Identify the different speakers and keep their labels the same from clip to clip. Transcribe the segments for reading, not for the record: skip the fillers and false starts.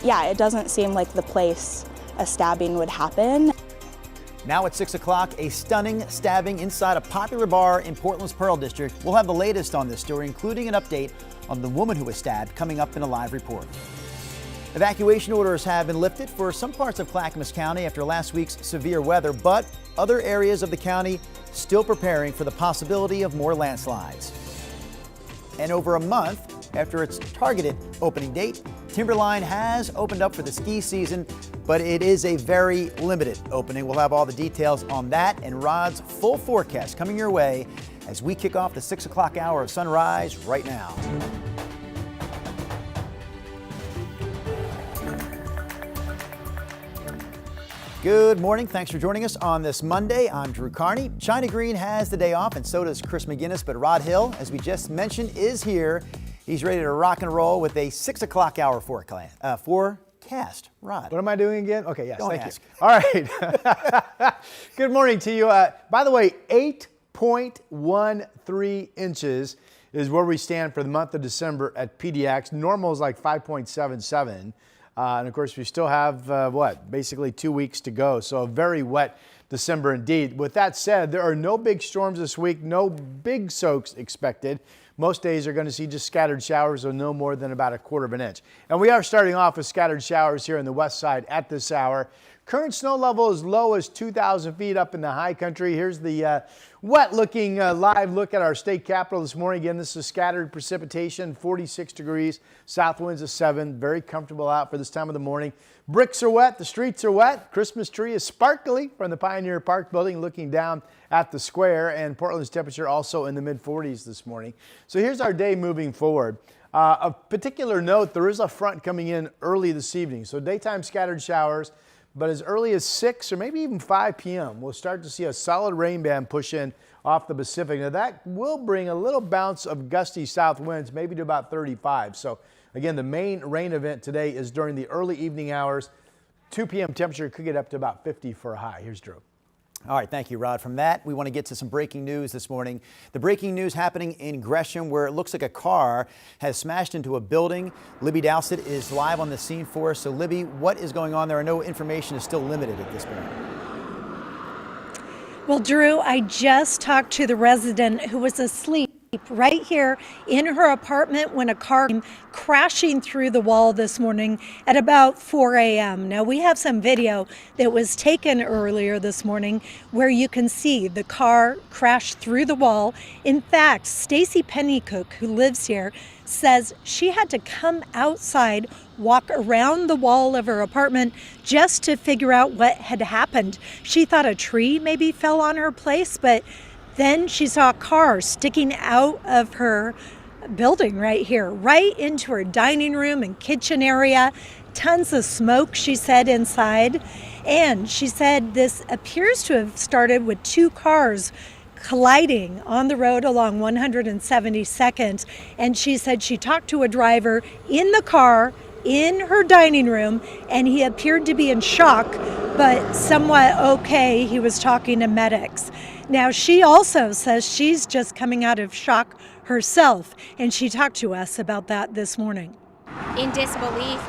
Speaker 1: yeah, it doesn't seem like the place a stabbing would happen.
Speaker 2: Now at 6 o'clock, a stunning stabbing inside a popular bar in Portland's Pearl District. We'll have the latest on this story, including an update on the woman who was stabbed, coming up in a live report. Evacuation orders have been lifted for some parts of Clackamas County after last week's severe weather, but other areas of the county still preparing for the possibility of more landslides. And over a month after its targeted opening date, Timberline has opened up for the ski season, but it is a very limited opening. We'll have all the details on that and Rod's full forecast coming your way as we kick off the 6 o'clock hour of sunrise right now. Good morning. Thanks for joining us on this Monday. I'm Drew Carney. China Green has the day off, and so does Chris McGinnis. But Rod Hill, as we just mentioned, is here. He's ready to rock and roll with a 6 o'clock hour forecast. Rod.
Speaker 3: What am I doing again? Okay, yes,
Speaker 2: Don't
Speaker 3: thank
Speaker 2: ask.
Speaker 3: you. All right. Good morning to you. By the way, 8.13 inches is where we stand for the month of December at PDX. Normal is like 5.77. And of course, we still have, basically 2 weeks to go. So a very wet December indeed. With that said, there are no big storms this week, no big soaks expected. Most days are going to see just scattered showers of no more than about 1/4 inch. And we are starting off with scattered showers here in the west side at this hour. Current snow level as low as 2,000 feet up in the high country. Here's the wet-looking live look at our state capitol this morning. Again, this is scattered precipitation, 46 degrees, south winds of 7. Very comfortable out for this time of the morning. Bricks are wet, the streets are wet. Christmas tree is sparkly from the Pioneer Park building looking down at the square, and Portland's temperature also in the mid-40s this morning. So here's our day moving forward. Of particular note, there is a front coming in early this evening. So daytime scattered showers. But as early as 6 or maybe even 5 p.m., we'll start to see a solid rain band push in off the Pacific. Now that will bring a little bounce of gusty south winds, maybe to about 35. So again, the main rain event today is during the early evening hours. 2 p.m. temperature could get up to about 50 for a high. Here's Drew.
Speaker 2: All right, thank you, Rod. From that, we want to get to some breaking news this morning. The breaking news happening in Gresham, where it looks like a car has smashed into a building. Libby Dowsett is live on the scene for us. So, Libby, what is going on there? I know information is still limited at this point.
Speaker 4: Well, Drew, I just talked to the resident who was asleep right here in her apartment when a car came crashing through the wall this morning at about 4 a.m. Now, we have some video that was taken earlier this morning where you can see the car crash through the wall. In fact, Stacy Pennycook, who lives here, says she had to come outside, walk around the wall of her apartment just to figure out what had happened. She thought a tree maybe fell on her place, but then she saw a car sticking out of her building right here, right into her dining room and kitchen area. Tons of smoke, she said, inside. And she said this appears to have started with 2 cars colliding on the road along 172nd. And she said she talked to a driver in the car in her dining room, and he appeared to be in shock, but somewhat okay. He was talking to medics. Now, she also says she's just coming out of shock herself, and she talked to us about that this morning.
Speaker 5: In disbelief,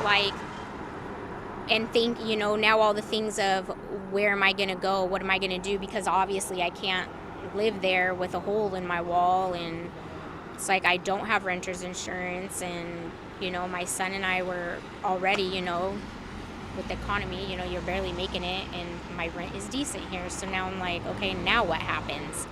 Speaker 5: and think, now all the things of where am I going to go? What am I going to do? Because obviously I can't live there with a hole in my wall, and it's like I don't have renter's insurance, and, my son and I were already, with the economy, you're barely making it, and my rent is decent here. So now I'm like, okay, now what happens?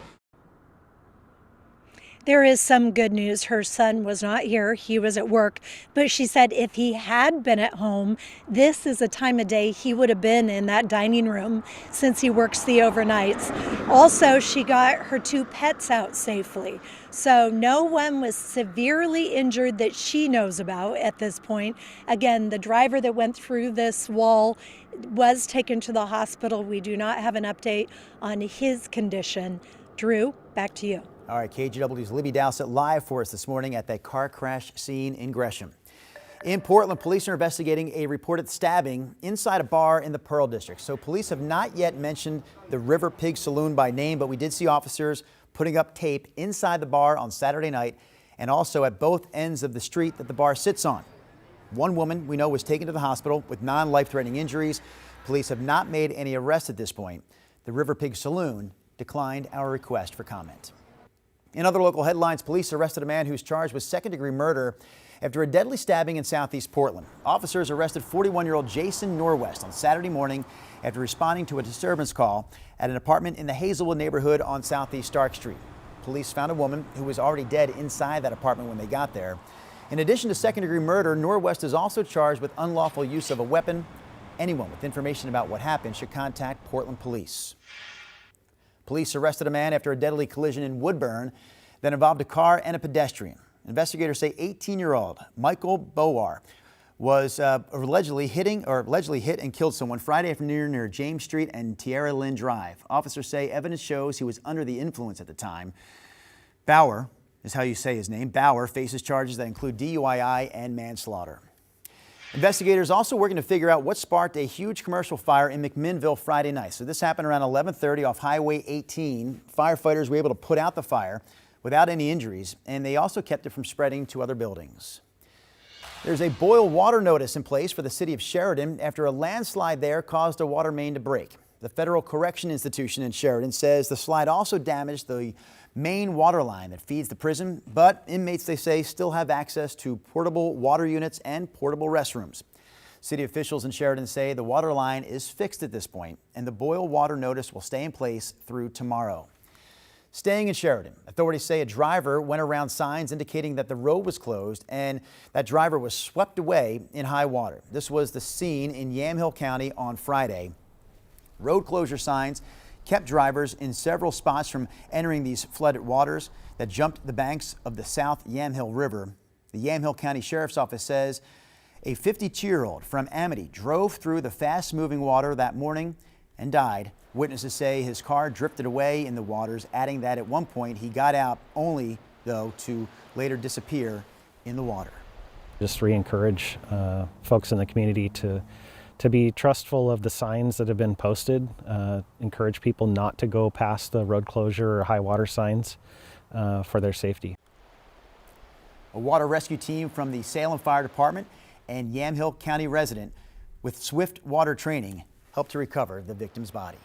Speaker 4: There is some good news. Her son was not here. He was at work. But she said if he had been at home, this is a time of day he would have been in that dining room since he works the overnights. Also, she got her 2 pets out safely. So no one was severely injured that she knows about at this point. Again, the driver that went through this wall was taken to the hospital. We do not have an update on his condition. Drew, back to you.
Speaker 2: All right, KGW's Libby Dowsett live for us this morning at that car crash scene in Gresham. In Portland, police are investigating a reported stabbing inside a bar in the Pearl District. So police have not yet mentioned the River Pig Saloon by name, but we did see officers putting up tape inside the bar on Saturday night and also at both ends of the street that the bar sits on. One woman we know was taken to the hospital with non-life-threatening injuries. Police have not made any arrests at this point. The River Pig Saloon declined our request for comment. In other local headlines, police arrested a man who's charged with second-degree murder after a deadly stabbing in southeast Portland. Officers arrested 41-year-old Jason Norwest on Saturday morning after responding to a disturbance call at an apartment in the Hazelwood neighborhood on southeast Stark Street. Police found a woman who was already dead inside that apartment when they got there. In addition to second-degree murder, Norwest is also charged with unlawful use of a weapon. Anyone with information about what happened should contact Portland police. Police arrested a man after a deadly collision in Woodburn that involved a car and a pedestrian. Investigators say 18-year-old Michael Bowar was allegedly hit and killed someone Friday afternoon near James Street and Tierra Lynn Drive. Officers say evidence shows he was under the influence at the time. Bauer is how you say his name. Bauer faces charges that include DUI and manslaughter. Investigators also working to figure out what sparked a huge commercial fire in McMinnville Friday night. So this happened around 11:30 off Highway 18. Firefighters were able to put out the fire without any injuries, and they also kept it from spreading to other buildings. There's a boil water notice in place for the city of Sheridan after a landslide there caused a water main to break. The Federal Correction Institution in Sheridan says the slide also damaged the main water line that feeds the prison, but inmates, they say, still have access to portable water units and portable restrooms. City officials in Sheridan say the water line is fixed at this point, and the boil water notice will stay in place through tomorrow. Staying in Sheridan, authorities say a driver went around signs indicating that the road was closed, and that driver was swept away in high water. This was the scene in Yamhill County on Friday. Road closure signs kept drivers in several spots from entering these flooded waters that jumped the banks of the South Yamhill River. The Yamhill County Sheriff's Office says a 52-year-old from Amity drove through the fast-moving water that morning and died. Witnesses say his car drifted away in the waters, adding that at one point he got out only, though, to later disappear in the water.
Speaker 6: Just re-encourage folks in the community to be trustful of the signs that have been posted. Encourage people not to go past the road closure or high water signs for their safety.
Speaker 2: A water rescue team from the Salem Fire Department and Yamhill County resident with swift water training helped to recover the victim's body.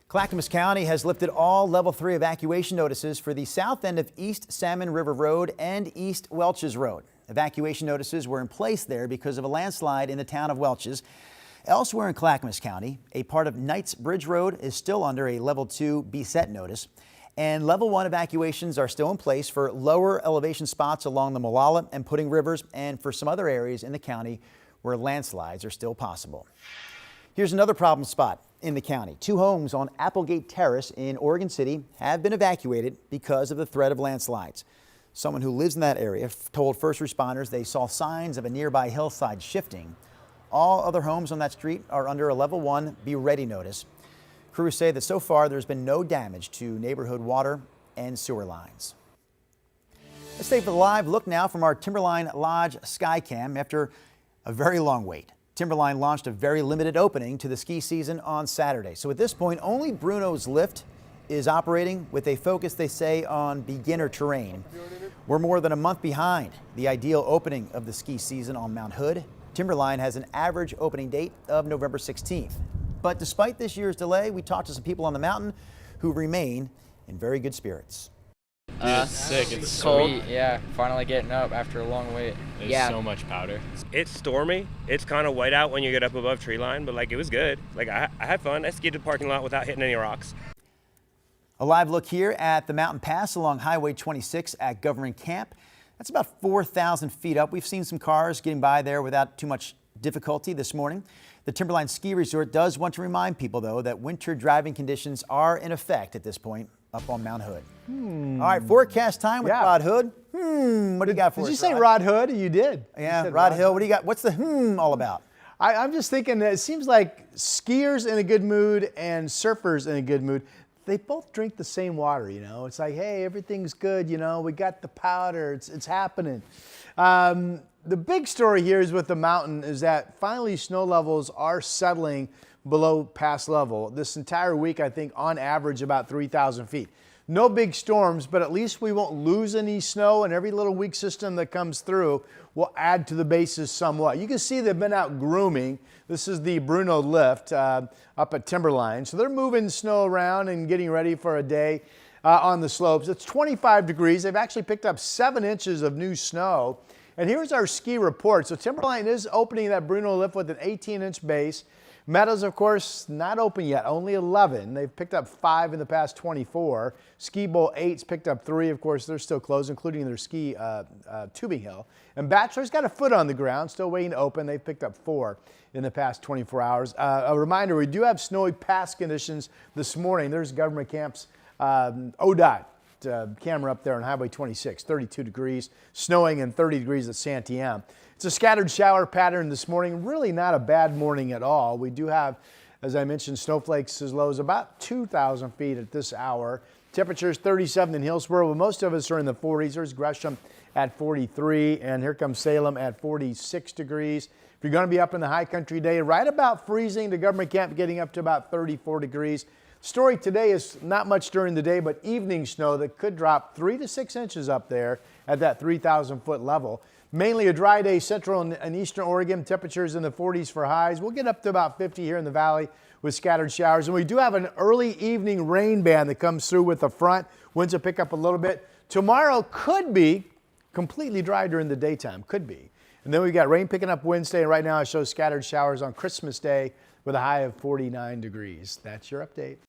Speaker 2: Clackamas County has lifted all level 3 evacuation notices for the south end of East Salmon River Road and East Welches Road. Evacuation notices were in place there because of a landslide in the town of Welches. Elsewhere in Clackamas County, a part of Knights Bridge Road is still under a level 2 beset notice, and level 1 evacuations are still in place for lower elevation spots along the Molalla and Pudding Rivers and for some other areas in the county where landslides are still possible. Here's another problem spot in the county. 2 homes on Applegate Terrace in Oregon City have been evacuated because of the threat of landslides. Someone who lives in that area told first responders they saw signs of a nearby hillside shifting. All other homes on that street are under a level 1 be ready notice. Crews say that so far there's been no damage to neighborhood water and sewer lines. Let's take a live look now from our Timberline Lodge Skycam. After a very long wait, Timberline launched a very limited opening to the ski season on Saturday. So at this point, only Bruno's Lift is operating with a focus, they say, on beginner terrain. We're more than a month behind the ideal opening of the ski season on Mount Hood. Timberline has an average opening date of November 16th. But despite this year's delay, we talked to some people on the mountain who remain in very good spirits.
Speaker 7: It's sick. It's
Speaker 8: cold.
Speaker 7: sweet.
Speaker 8: Yeah, finally getting up after a long wait.
Speaker 7: There's so much powder.
Speaker 9: It's stormy. It's kind of white out when you get up above tree line, but it was good. I had fun. I skied the parking lot without hitting any rocks.
Speaker 2: A live look here at the mountain pass along Highway 26 at Government Camp. That's about 4,000 feet up. We've seen some cars getting by there without too much difficulty this morning. The Timberline Ski Resort does want to remind people, though, that winter driving conditions are in effect at this point up on Mount Hood. All right, forecast time with Rod Hood. What do you got for us,
Speaker 3: Did you say Rod Hood? You did.
Speaker 2: Yeah, Rod Hill, what do you got? What's the all about?
Speaker 3: I'm just thinking that it seems like skiers in a good mood and surfers in a good mood, they both drink the same water, you know. It's like, hey, everything's good, you know. We got the powder. It's happening. The big story here is with the mountain is that finally snow levels are settling below pass level. This entire week, I think, on average, about 3,000 feet. No big storms, but at least we won't lose any snow, and every little weak system that comes through will add to the bases somewhat. You can see they've been out grooming. This is the Bruno lift up at Timberline. So they're moving snow around and getting ready for a day on the slopes. It's 25 degrees. They've actually picked up 7 inches of new snow. And here's our ski report. So Timberline is opening that Bruno lift with an 18-inch base. Meadows, of course, not open yet, only 11. They've picked up 5 in the past 24. Ski Bowl 8's picked up 3. Of course, they're still closed, including their ski tubing hill. And Bachelor's got a foot on the ground, still waiting to open. They've picked up 4 in the past 24 hours. A reminder, we do have snowy pass conditions this morning. There's Government Camp's ODOT camera up there on Highway 26, 32 degrees, snowing and 30 degrees at Santiam. It's a scattered shower pattern this morning. Really not a bad morning at all. We do have, as I mentioned, snowflakes as low as about 2,000 feet at this hour. Temperatures 37 in Hillsborough. Well, most of us are in the 40s. There's Gresham at 43, and here comes Salem at 46 degrees. If you're going to be up in the high country today, right about freezing. The Government Camp getting up to about 34 degrees. Story today is not much during the day, but evening snow that could drop 3 to 6 inches up there at that 3,000 foot level. Mainly a dry day central and eastern Oregon. Temperatures in the 40s for highs. We'll get up to about 50 here in the valley with scattered showers. And we do have an early evening rain band that comes through with the front. Winds will pick up a little bit. Tomorrow could be completely dry during the daytime. Could be. And then we've got rain picking up Wednesday. And right now it shows scattered showers on Christmas Day with a high of 49 degrees. That's your update.